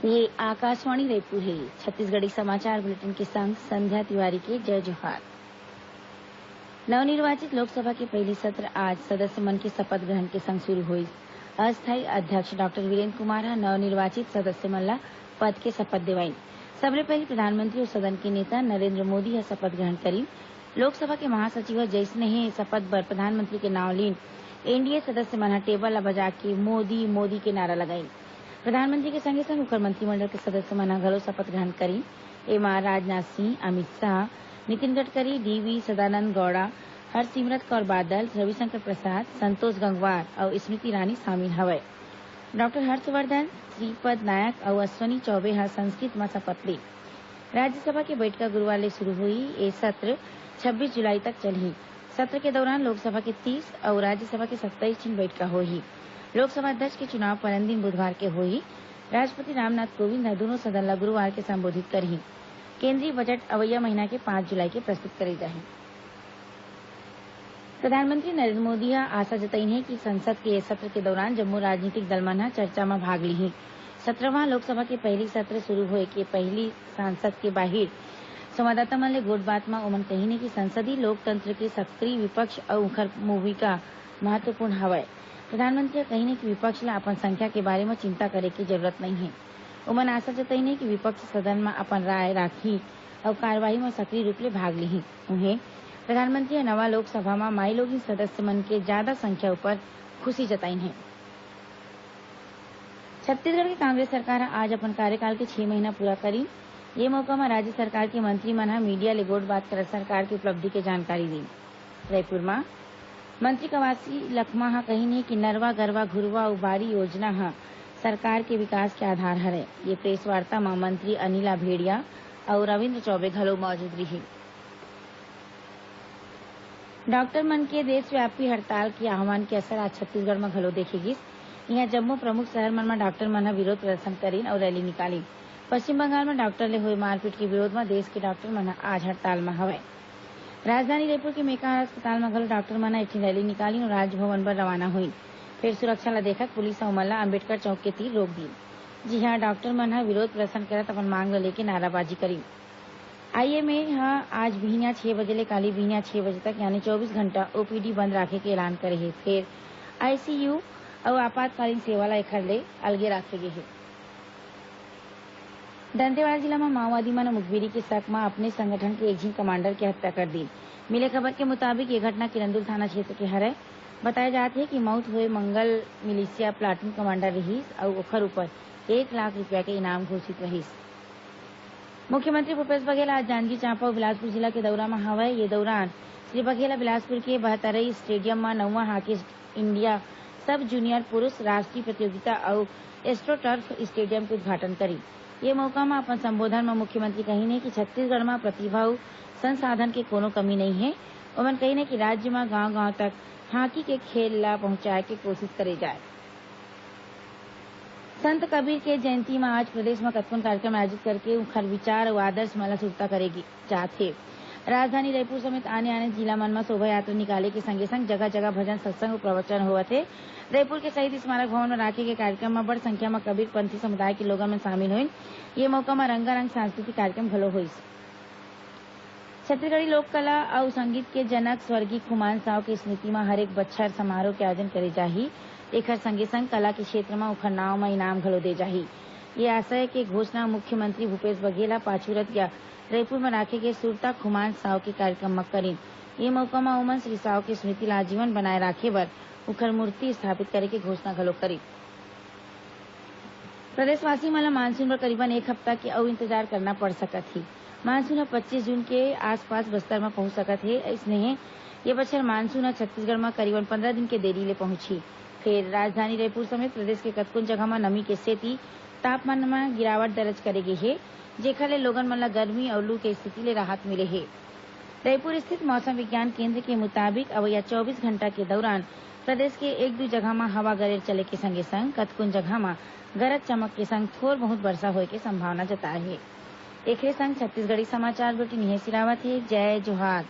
ये आकाशवाणी रायपुर है। छत्तीसगढ़ी समाचार बुलेटिन के संग संध्या तिवारी के जय जोहार। नवनिर्वाचित लोकसभा के पहली सत्र आज सदस्य मन के शपथ ग्रहण के संग शुरू हुई। अस्थायी अध्यक्ष डॉक्टर वीरेन्द्र कुमार ह नवनिर्वाचित सदस्य मन ला पद के शपथ दिवाई। सबले पहले प्रधानमंत्री और सदन के नेता नरेन्द्र मोदी ह शपथ ग्रहण करी। लोकसभा के महासचिव जइसने ही शपथ बर प्रधानमंत्री के नाव लीन एनडीए सदस्य मन ह टेबल ला बजा के मोदी मोदी के नारा लगाई। प्रधानमंत्री के संगे संग ओकर मंत्रिमंडल के सदस्य मन ह घलो शपथ ग्रहण करी। एमा राजनाथ सिंह, अमित शाह, नितिन गडकरी, डीवी सदानंद गौड़ा, हरसिमरत कौर बादल, रविशंकर प्रसाद, संतोष गंगवार और स्मृति ईरानी शामिल हवय। डॉक्टर हर्षवर्धन, श्रीपद नायक और अश्वनी चौबे ह संस्कृत म शपथ ली। राज्यसभा के बैठक गुरुवार ले शुरू हुई। ये सत्र 26 जुलाई तक चलही। सत्र के दौरान लोकसभा के 30 और राज्यसभा के 27 ठिन बैठका होही। लोकसभा अध्यक्ष के चुनाव परन दिन बुधवार के होही। राष्ट्रपति रामनाथ कोविंद दोनों सदन ला गुरुवार के संबोधित करही। केंद्रीय बजट अवैया महीना के 5 जुलाई के प्रस्तुत करे जाही। प्रधानमंत्री नरेन्द्र मोदी ह आशा जतईन हे कि संसद के सत्र के दौरान जम्मो राजनीतिक दल मन ह चर्चा म भाग लिही। 17वां लोकसभा के पहली सत्र शुरू होए के पहली सांसद के बाहिर संवाददाता मन ले गोठबात म ओमन कहिने कि संसदीय लोकतंत्र के सक्रिय विपक्ष अउ ओखर भूमिका महत्वपूर्ण हवय। प्रधानमंत्री कहिने कि विपक्ष ल अपन संख्या के बारे म चिंता करे के जरूरत नहीं है। ओमन आशा जतईन हे कि विपक्ष सदन म अपन राय राखही अउ कार्यवाही म सक्रिय रूप ले भाग लिही। उन्हें प्रधानमंत्री नवा लोकसभा म माईलोगिन सदस्य मन के ज्यादा संख्या ऊपर खुशी जताईन है। छत्तीसगढ़ की कांग्रेस सरकार आज अपन कार्यकाल के 6 महीना पूरा करी। ये मौका में राज्य सरकार के मंत्री मन ह मीडिया ले गोठबात कर सरकार की उपलब्धि के जानकारी दी। रायपुर में मंत्री कवासी लखमा ह कहिने कि नरवा गरवा घुरवा अउ बारी योजना ह सरकार के विकास के आधार हरय। ये प्रेस वार्ता में मंत्री अनिला भेड़िया और रविन्द्र चौबे घलो मौजूद रही। डॉक्टर मन के देशव्यापी हड़ताल के आह्वान के असर आज छत्तीसगढ़ में घलो देखे गिस। यहाँ जम्मो प्रमुख शहर मन में डॉक्टर मन ह विरोध प्रदर्शन करीन और रैली निकाली। पश्चिम बंगाल में डॉक्टर ले हुए मारपीट के विरोध में देश के डॉक्टर मन आज हड़ताल में हवय। राजधानी रायपुर के मेका अस्पताल में घलो डॉक्टर मन एक रैली निकाली और राजभवन पर रवाना हुई। फिर सुरक्षा ला देखत पुलिस अउ मन ला अम्बेडकर चौक के तीर रोक दी। जी हाँ, डॉक्टर मन ह विरोध प्रदर्शन करत अपन मांग ल लेके नाराबाजी करी। आईएमए ह आज बिहनिया 6 बजे ले काली बिहनिया 6 बजे तक यानी 24 घंटा ओपीडी बंद राखे के ऐलान करे हे। फिर आईसीयू और आपातकालीन सेवा ला एखर ले अलगे राखे गे हे। दंतेवाड़ा जिला में माओवादी मन मुखबिरी के शक में अपने संगठन के एक झीन कमांडर की हत्या कर दी। मिले खबर के मुताबिक ये घटना किरंदुल थाना क्षेत्र के हरय। बताया जात हे कि मौत हुए मंगल मिलिशिया प्लाटून कमांडर रहीस और ओखर ऊपर 1 लाख रूपया के इनाम घोषित रहीस। मुख्यमंत्री भूपेश बघेल आज जांजगीर चांपा और बिलासपुर जिला के दौरा में हवय। ये दौरान श्री बघेल बिलासपुर के 72 स्टेडियम में 9वां हॉकी इंडिया सब जूनियर पुरुष राष्ट्रीय प्रतियोगिता और एस्ट्रोटर्फ स्टेडियम के उद्घाटन करी। ये मौका में अपन संबोधन में मुख्यमंत्री कहिने कि छत्तीसगढ़ में प्रतिभा अउ संसाधन के कोनो कमी नहीं है। ओमन कहिने कि राज्य में गांव-गांव तक हॉकी के खेल ला पहुंचाए के कोशिश करे जाए। संत कबीर के जयंती में आज प्रदेश में कतकोन कार्यक्रम आयोजित करके उखर विचार और आदर्श मन ला सुरता करेगी जाथे। राजधानी रायपुर समेत आने जिला मन में शोभा यात्रा निकाले के संगे संग जगह जगह भजन सत्संग और प्रवचन होवत हे। रायपुर के शहीद स्मारक भवन में राखे गए कार्यक्रम में बड़ संख्या में कबीर पंथी समुदाय के लोगन में शामिल हुई। ये मौका में रंगारंग सांस्कृतिक कार्यक्रम घलो होइस। छत्तीसगढ़ी लोक कला और संगीत के जनक स्वर्गीय खुमान साव के स्मृति में हरेक बच्छर समारोह के आयोजन करे जाही। एखर संगे संग कला के क्षेत्र में ओखर नाव में इनाम घलो दे जाही। ये आशय के घोषणा मुख्यमंत्री भूपेश बघेल पाछूरत या रायपुर में राखे गए सुरता खुमान साव के कार्यक्रम में करीन। ये मौका में ओमन श्री साव के स्मृति ला आजीवन बनाए राखे बर उखर मूर्ति स्थापित करे के घोषणा घलो करी। प्रदेशवासी मन ला मानसून बर करीबन 1 हफ्ता के अउ इंतजार करना पड़ सकत ही। मानसून 25 जून के आसपास बस्तर में पहुंच सकत हे। इसने ये बछर मानसून छत्तीसगढ़ में करीबन 15 दिन के देरी ले पहुंची। फिर राजधानी रायपुर समेत प्रदेश के कतकोन जगह में नमी के सेती तापमान में गिरावट दर्ज करे गे हे, जेखर ले लोगन मन ला गर्मी और लू के स्थिति ले राहत मिले हे। रायपुर स्थित मौसम विज्ञान केंद्र के मुताबिक अवैया 24 घंटा के दौरान प्रदेश के 1-2 जगह में हवा गरेर चले के संगे संग कतकोन जगह में गरज चमक के संग थोर बहुत वर्षा होए के संभावना जताए हे। एखरे संग छत्तीसगढ़ी समाचार बुलेटिन यहीं सिरावत हे। जय जोहार।